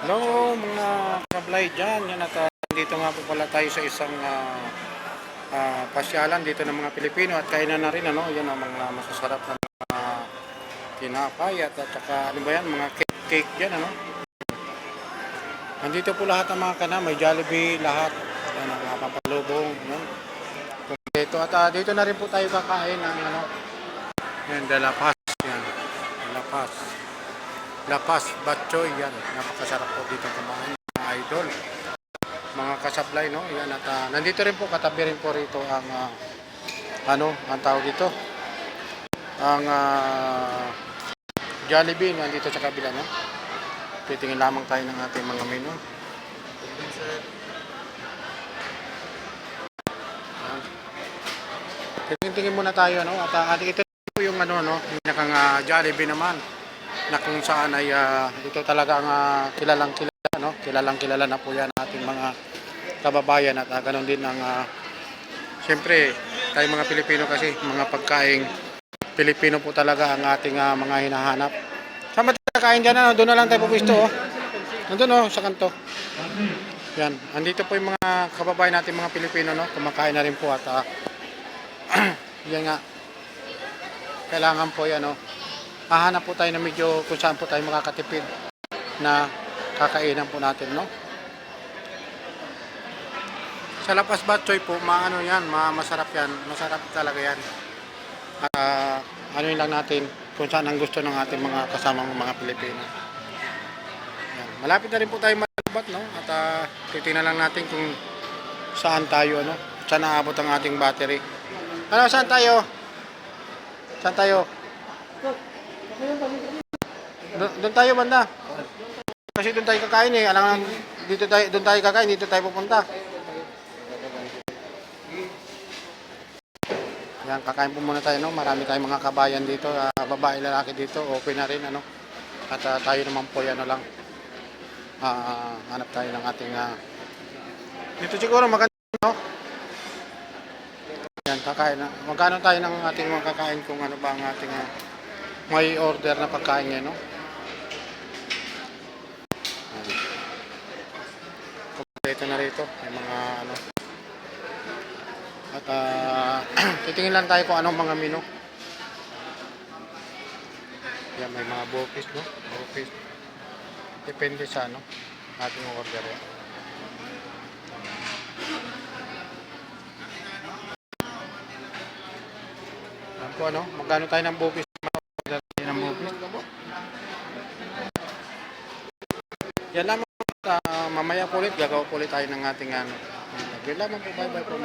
Hello mga kablay dyan. Yan at dito nga po pala tayo sa isang pasyalan dito ng mga Pilipino at kainan na rin ano. Yan ang mga masasarap na mga tinapay at saka ano ba yan, mga cake dyan ano. Nandito po lahat ng mga kana, may Jollibee lahat. Yan ang mga pampalubong. Yan. Dito at dito na rin po tayo kakain ng ano. Yan, De La Paz. Yan. De La Paz. La Paz Batchoy yan. Napakasarap po dito kumain mga idol. Mga kasablay no. Yan at nandito rin po katabi rin po rito ang ano, ang tawag dito. Ang Jollibee nandito sa kabila no. Titingin lamang tayo ng ating mga menu. Tingin muna tayo no. At ito po yung ano no, pinakang Jollibee naman na kung saan ay ito talaga ang kilalang kilala no. Kilalang kilala na po yan ating mga kababayan at ganoon din ang siyempre tayo mga Pilipino kasi mga pagkaing Pilipino po talaga ang ating mga hinahanap. Saan ba tayo kakain dyan? Ano? Doon na lang tayo pupusto. Oh. Nandun oh, sa kanto. Yan. Andito po yung mga kababayan natin mga Pilipino. No? Kumakain na rin po at yan nga. Kailangan po yan. No? Hahanap po tayo na medyo kung saan po tayo makakatipid na kakainan po natin. No? Sa La Paz Batchoy po, maano yan, masarap yan. Masarap talaga yan. Ano yun lang natin kung saan ang gusto ng ating mga kasamang mga Pilipino. Yan. Malapit na rin po tayo malabat, no? At titingnan lang natin kung saan tayo, ano? Saan naabot ang ating battery. Ano, saan tayo? Saan tayo? Doon tayo banda. Kasi doon tayo kakain eh. Alam dito tayo, doon tayo kakain, dito tayo pupunta. Yan, kakain po muna tayo, no? Marami tayong mga kabayan dito, babae, lalaki dito, open na rin, ano? At tayo naman po, ano lang, hanap tayo ng ating, dito siguro maganda, no? Yan, kakain na. Magkano tayo ng ating mga kakain kung ano ba ang ating may order na pagkain ngayon, no? Kompleto na rito, may mga, ano, at titingin lang tayo kung anong mga menu. Yan, may mga bopis, no? Bopis. Depende sa ano, ating order yan. Yan po, ano? Magkano tayo ng bopis? Order tayo ng bopis. Yan lamang. Mamaya po ulit, gagawa po ulit tayo ng ating ano. Yan lamang po, bye bye po.